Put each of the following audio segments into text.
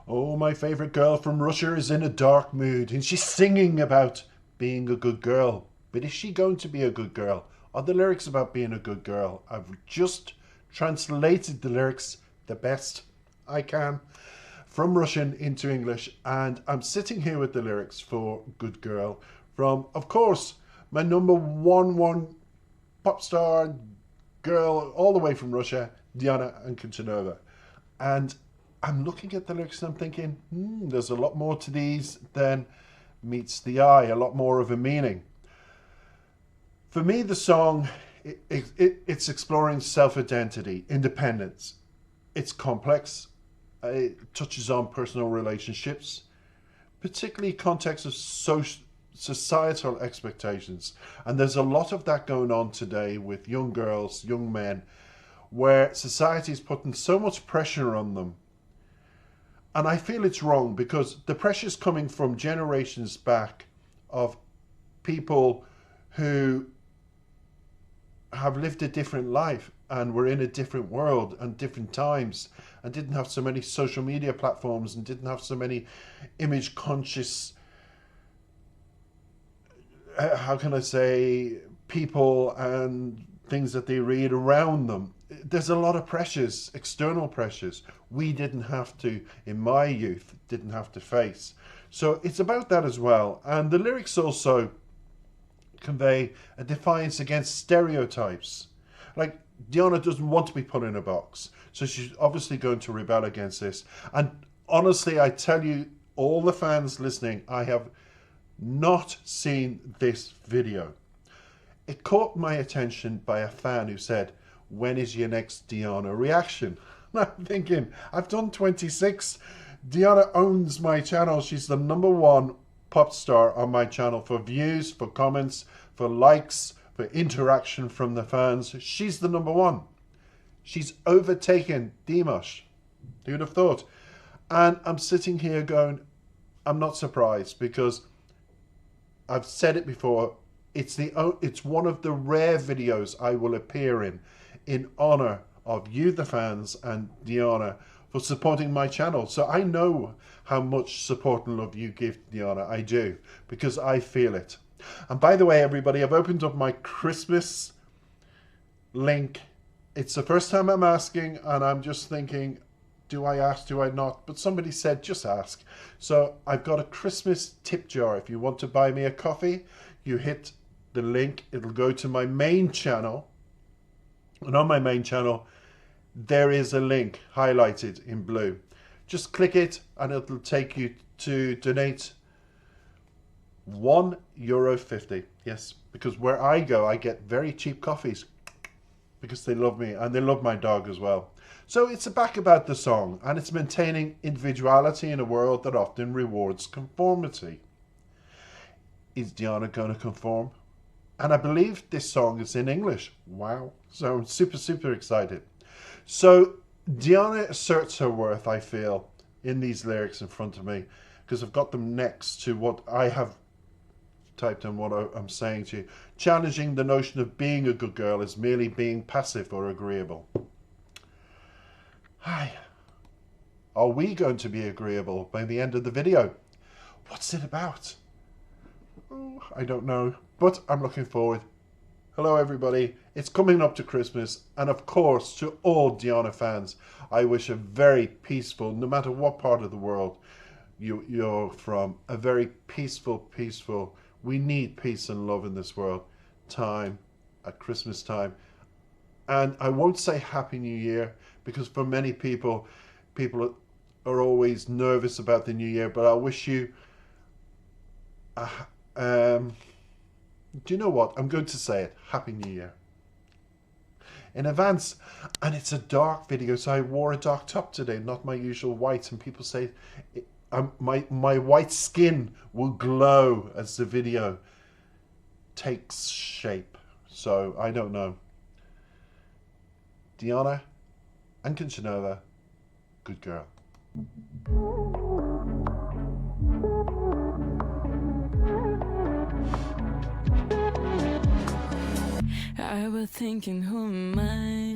Oh, my favorite girl from Russia is in a dark mood and she's singing about being a good girl. But is she going to be a good girl? Are the lyrics about being a good girl? I've just translated the lyrics the best I can from Russian into English, and I'm sitting here with the lyrics for Good Girl from, of course, my number one pop star girl all the way from Russia, Diana Ankudinova. And I'm looking at the lyrics and I'm thinking, there's a lot more to these than meets the eye, a lot more of a meaning. For me, the song, it's exploring self-identity, independence. It's complex. It touches on personal relationships, particularly context of societal expectations. And there's a lot of that going on today with young girls, young men, where society is putting so much pressure on them. And I feel it's wrong because the pressure is coming from generations back of people who have lived a different life and were in a different world and different times and didn't have so many social media platforms and didn't have so many image conscious, how can I say, people and things that they read around them. There's a lot of pressures, external pressures we didn't have to, in my youth, didn't have to face. So it's about that as well. And the lyrics also convey a defiance against stereotypes. Like, Diana doesn't want to be put in a box, so she's obviously going to rebel against this. And honestly, I tell you, all the fans listening, I have not seen this video. It caught my attention by a fan who said, "When is your next Diana reaction?" And I'm thinking, I've done 26. Diana owns my channel. She's the number one pop star on my channel for views, for comments, for likes, for interaction from the fans. She's the number one. She's overtaken Dimash. Who'd have thought? And I'm sitting here going, I'm not surprised because I've said it before. It's one of the rare videos I will appear in honor of you, the fans, and Diana for supporting my channel. So I know how much support and love you give, Diana. I do, because I feel it. And by the way, everybody, I've opened up my Christmas link. It's the first time I'm asking, and I'm just thinking, do I ask, do I not? But somebody said, just ask. So I've got a Christmas tip jar. If you want to buy me a coffee, you hit the link. It'll go to my main channel. And on my main channel, there is a link highlighted in blue. Just click it and it'll take you to donate €1.50. Yes, because where I go, I get very cheap coffees because they love me and they love my dog as well. So it's back about the song, and it's maintaining individuality in a world that often rewards conformity. Is Diana going to conform? And I believe this song is in English. Wow. So I'm super excited. So Diana asserts her worth, I feel, in these lyrics in front of me, because I've got them next to what I have typed in, what I'm saying to you. Challenging the notion of being a good girl as merely being passive or agreeable. Hi. Are we going to be agreeable by the end of the video? What's it about? Oh, I don't know, but I'm looking forward. Hello everybody, it's coming up to Christmas, and of course to all Diana fans, I wish a very peaceful, no matter what part of the world you're from, a very peaceful, we need peace and love in this world, time at Christmas time. And I won't say Happy New Year, because for many people are always nervous about the New Year, but I wish you do you know what? I'm going to say it. Happy New Year. In advance. And it's a dark video, so I wore a dark top today, not my usual white. And people say my white skin will glow as the video takes shape. So I don't know. Diana Ankudinova, good girl. I was thinking, who am I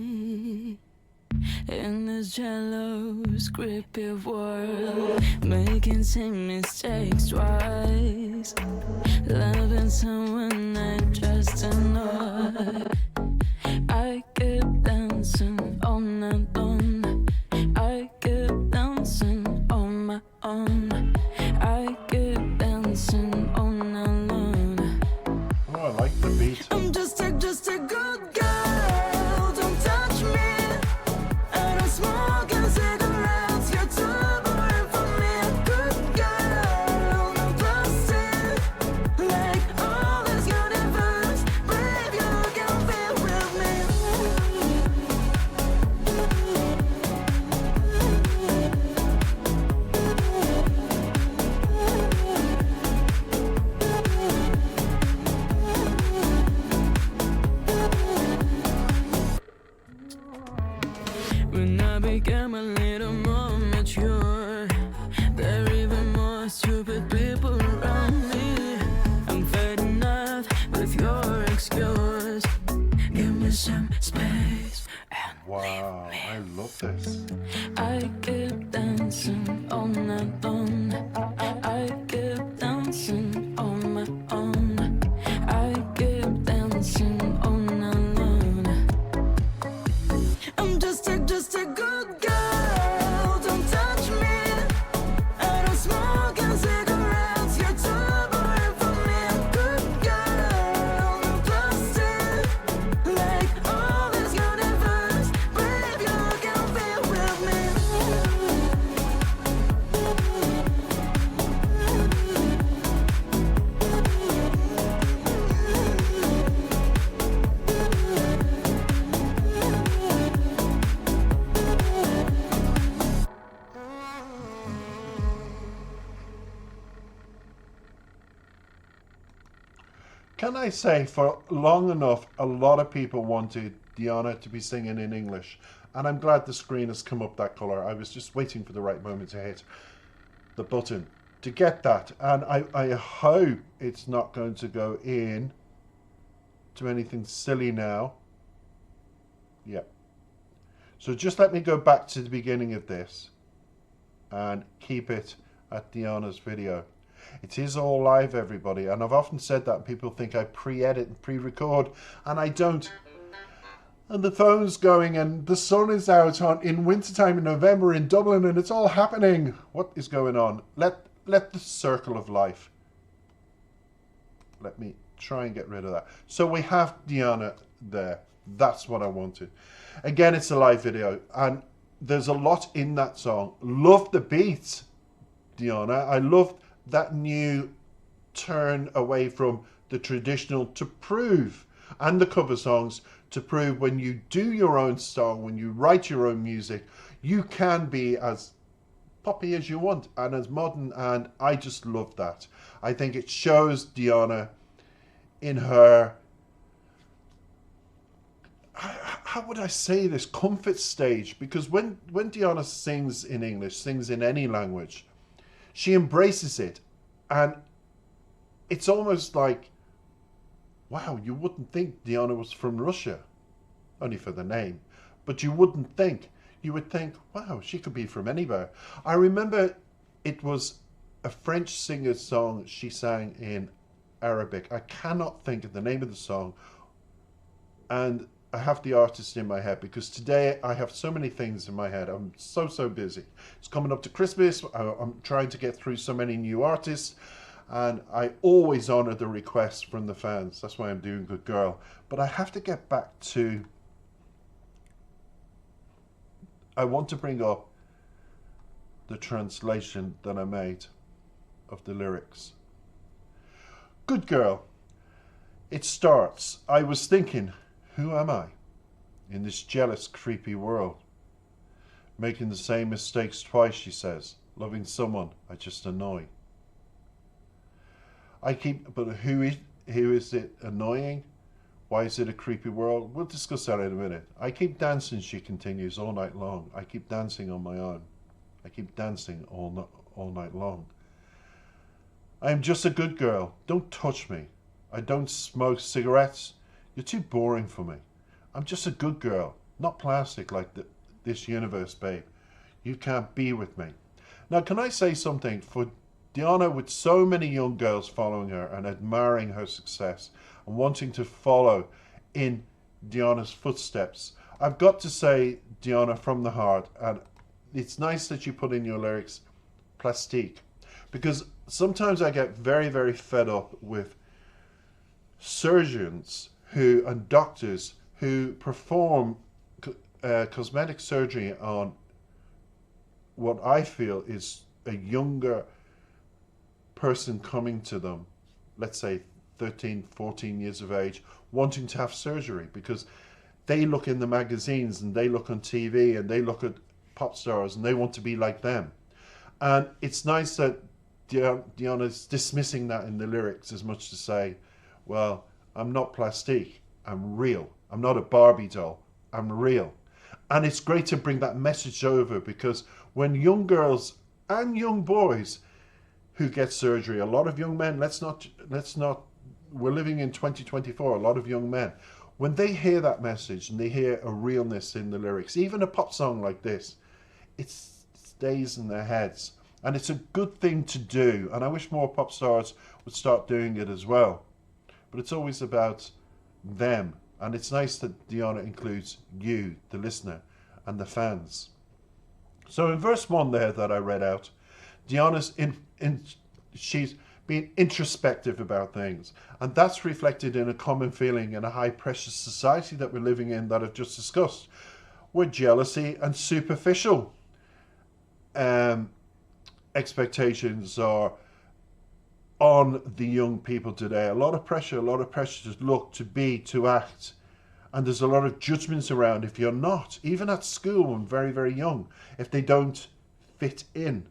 in this jealous, creepy world, making same mistakes twice, loving someone I just annoy. I keep dancing on and on. I keep dancing on my own. I keep dancing on alone. Oh, I like the beat. I'm just a good girl. Don't touch me. I don't smoke and cigarettes. You're too boring for me. A good girl, no plastic. Like all this universe, babe, you can be with me. When I became a little more mature, there are even more stupid people around me. I'm fed enough with your excuse. Give me some space and Wow, I love this. I keep dancing on and on. I keep dancing on my own. I keep dancing on alone. I'm just a good girl. Don't touch me. I don't smoke and cigarettes. You're too boring for me. A good girl, no plastic. Like all this universe, babe, you can be with me. Can I say, for long enough, a lot of people wanted Diana to be singing in English. And I'm glad the screen has come up that colour. I was just waiting for the right moment to hit the button to get that. And I hope it's not going to go in to anything silly now. Yep. So just let me go back to the beginning of this and keep it at Diana's video. It is all live, everybody, and I've often said that, and people think I pre-edit and pre-record, and I don't. And the phone's going, and the sun is out in wintertime in November in Dublin, and it's all happening. What is going on? Let the circle of life. Let me try and get rid of that. So we have Diana there. That's what I wanted. Again, it's a live video, and there's a lot in that song. Love the beat, Diana. I love that new turn away from the traditional to prove, and the cover songs, to prove when you do your own song, when you write your own music, you can be as poppy as you want and as modern, and I just love that. I think it shows Diana in her, how would I say this, comfort stage, because when Diana sings in English, sings in any language, she embraces it, and it's almost like, wow, you wouldn't think Diana was from Russia, only for the name, but you wouldn't think. You would think, wow, she could be from anywhere. I remember it was a French singer's song she sang in Arabic. I cannot think of the name of the song, and I have the artist in my head, because today I have so many things in my head. I'm so busy. It's coming up to Christmas. I'm trying to get through so many new artists, and I always honor the requests from the fans. That's why I'm doing Good Girl. But I have to get back to, I want to bring up the translation that I made of the lyrics. Good girl. It starts, I was thinking, who am I in this jealous, creepy world? Making the same mistakes twice, she says. Loving someone I just annoy. But who is it annoying? Why is it a creepy world? We'll discuss that in a minute. I keep dancing, she continues, all night long. I keep dancing on my own. I keep dancing all night long. I am just a good girl. Don't touch me. I don't smoke cigarettes. You're too boring for me. I'm just a good girl, not plastic like this universe, babe. You can't be with me. Now, can I say something? For Diana, with so many young girls following her and admiring her success and wanting to follow in Diana's footsteps, I've got to say, Diana, from the heart, and it's nice that you put in your lyrics, plastique, because sometimes I get very, very fed up with surgeons and doctors who perform cosmetic surgery on what I feel is a younger person coming to them, let's say 13, 14 years of age, wanting to have surgery because they look in the magazines and they look on TV and they look at pop stars and they want to be like them. And it's nice that Diana's dismissing that in the lyrics as much to say, well, I'm not plastique, I'm real. I'm not a Barbie doll, I'm real. And it's great to bring that message over, because when young girls and young boys who get surgery, a lot of young men, we're living in 2024, a lot of young men, when they hear that message and they hear a realness in the lyrics, even a pop song like this, it stays in their heads. And it's a good thing to do. And I wish more pop stars would start doing it as well. But it's always about them. And it's nice that Diana includes you, the listener, and the fans. So in verse 1 there that I read out, Diana's she's being introspective about things. And that's reflected in a common feeling in a high-pressure society that we're living in that I've just discussed, where jealousy and superficial expectations are on the young people today. A lot of pressure to look, to be, to act. And there's a lot of judgments around if you're not, even at school when very, very young, if they don't fit in.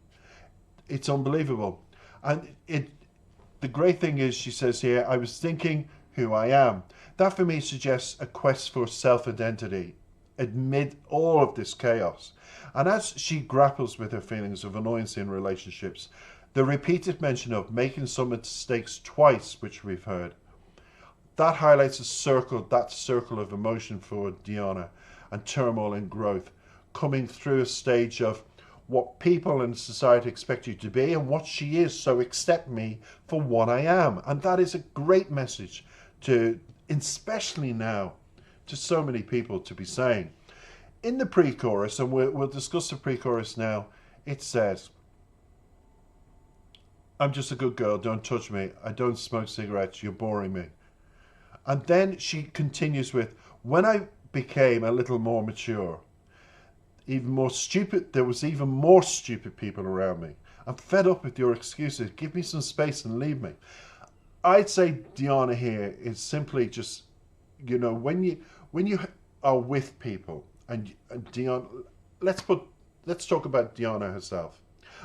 It's unbelievable. And the great thing is, she says here, I was thinking who I am. That for me suggests a quest for self-identity amid all of this chaos. And as she grapples with her feelings of annoyance in relationships, the repeated mention of making some mistakes twice, which we've heard, that highlights that circle of emotion for Diana and turmoil and growth, coming through a stage of what people in society expect you to be and what she is, so accept me for what I am. And that is a great message to, especially now, to so many people to be saying. In the pre-chorus, and we'll discuss the pre-chorus now, it says, I'm just a good girl, don't touch me, I don't smoke cigarettes, you're boring me. And then she continues with, when I became a little more mature, even more stupid, there was even more stupid people around me. I'm fed up with your excuses, give me some space and leave me. I'd say Diana here is simply just, you know, when you are with people, and Diana, let's talk about Diana herself.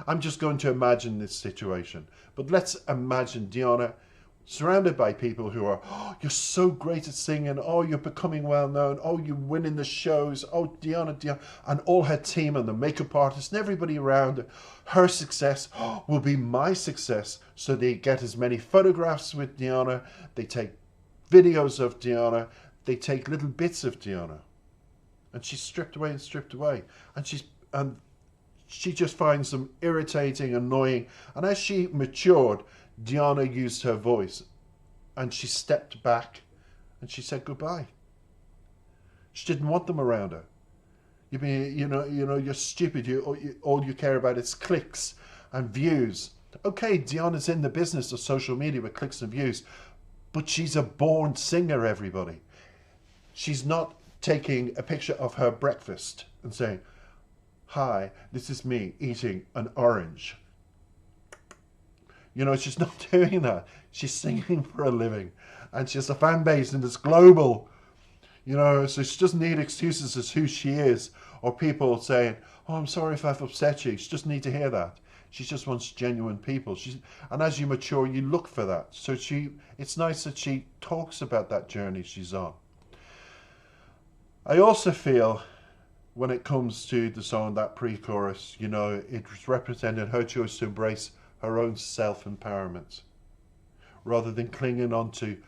I'm just going to imagine this situation, but let's imagine Diana surrounded by people who are, oh, you're so great at singing, oh, you're becoming well known, oh, you're winning the shows, oh, Diana, and all her team and the makeup artist and everybody around her success will be my success. So they get as many photographs with Diana, they take videos of Diana, they take little bits of Diana, and she's stripped away, and she just finds them irritating, annoying. And as she matured, Diana used her voice and she stepped back and she said goodbye. She didn't want them around her. You're stupid. All you care about is clicks and views. Okay, Diana's in the business of social media with clicks and views, but she's a born singer, everybody. She's not taking a picture of her breakfast and saying, hi, this is me eating an orange. You know, she's not doing that. She's singing for a living. And she has a fan base and it's global. You know, so she doesn't need excuses as who she is. Or people saying, oh, I'm sorry if I've upset you. She doesn't need to hear that. She just wants genuine people. And as you mature, you look for that. So it's nice that she talks about that journey she's on. I also feel when it comes to the song, that pre-chorus, you know, it's represented her choice to embrace her own self-empowerment rather than clinging on to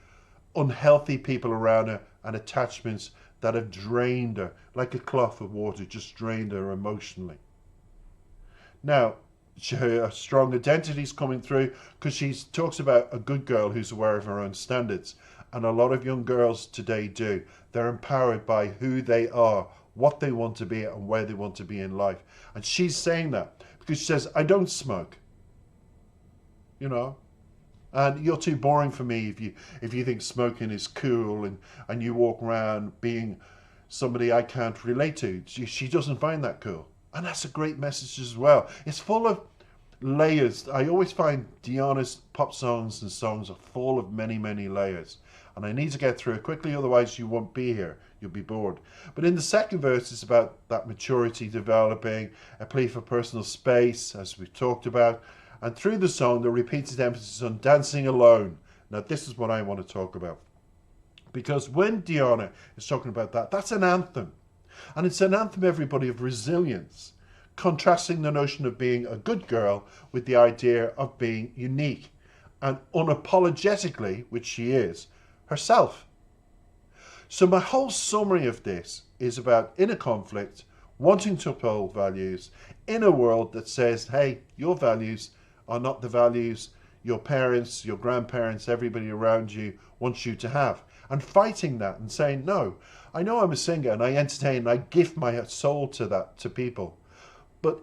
unhealthy people around her and attachments that have drained her, like a cloth of water, just drained her emotionally. Now, her strong identity is coming through because she talks about a good girl who's aware of her own standards. And a lot of young girls today do. They're empowered by who they are, what they want to be, and where they want to be in life. And she's saying that because she says, I don't smoke. You know? And you're too boring for me if you think smoking is cool and you walk around being somebody I can't relate to. She doesn't find that cool. And that's a great message as well. It's full of layers. I always find Diana's pop songs and songs are full of many, many layers. And I need to get through it quickly, otherwise you won't be here. You'll be bored. But in the second verse, it's about that maturity developing, a plea for personal space, as we've talked about. And through the song, the repeated emphasis on dancing alone. Now, this is what I want to talk about. Because when Diana is talking about that, that's an anthem. And it's an anthem, everybody, of resilience, contrasting the notion of being a good girl with the idea of being unique and unapologetically, which she is, herself. So my whole summary of this is about inner conflict, wanting to uphold values in a world that says, hey, your values are not the values your parents, your grandparents, everybody around you wants you to have. And fighting that and saying, no, I know I'm a singer and I entertain and I give my soul to that, to people. But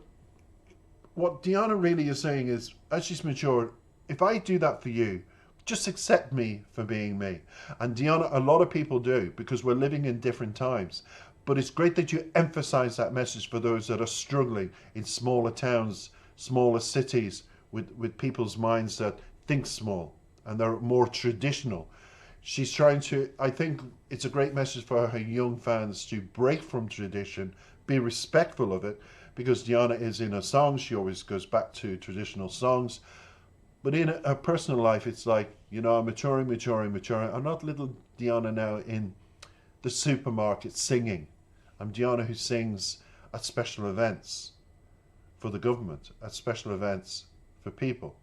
what Diana really is saying is, as she's matured, if I do that for you, just accept me for being me. And Diana, a lot of people do, because we're living in different times. But it's great that you emphasize that message for those that are struggling in smaller towns, smaller cities, with people's minds that think small and they're more traditional. She's trying to, I think it's a great message for her young fans to break from tradition, be respectful of it, because Diana is in her songs, she always goes back to traditional songs. But in her personal life, it's like, you know, I'm maturing. I'm not little Diana now in the supermarket singing. I'm Diana who sings at special events for the government, at special events for people.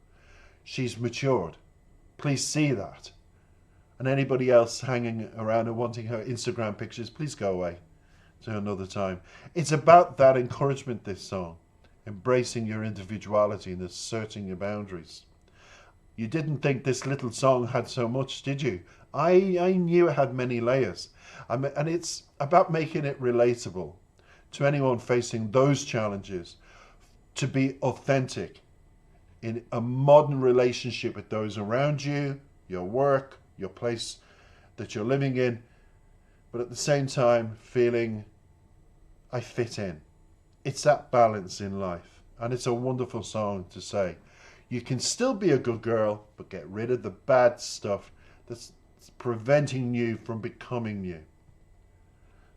She's matured. Please see that. And anybody else hanging around and wanting her Instagram pictures, please go away to another time. It's about that encouragement, this song. Embracing your individuality and asserting your boundaries. You didn't think this little song had so much, did you? I knew it had many layers. And it's about making it relatable to anyone facing those challenges, to be authentic in a modern relationship with those around you, your work, your place that you're living in, but at the same time feeling I fit in. It's that balance in life, and it's a wonderful song to say. You can still be a good girl, but get rid of the bad stuff that's preventing you from becoming you.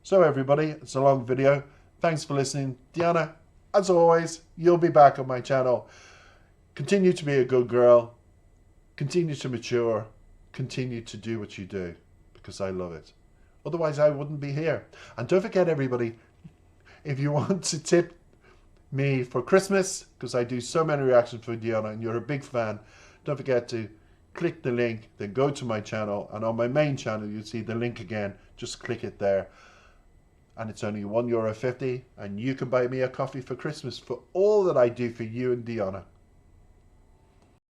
So everybody, it's a long video. Thanks for listening. Diana, as always, you'll be back on my channel. Continue to be a good girl. Continue to mature. Continue to do what you do, because I love it. Otherwise, I wouldn't be here. And don't forget, everybody, if you want to tip me for Christmas, because I do so many reactions for Diana and you're a big fan, don't forget to click the link, then go to my channel, and on my main channel you'll see the link again. Just click it there, and it's only €1.50, and you can buy me a coffee for Christmas for all that I do for you and Diana.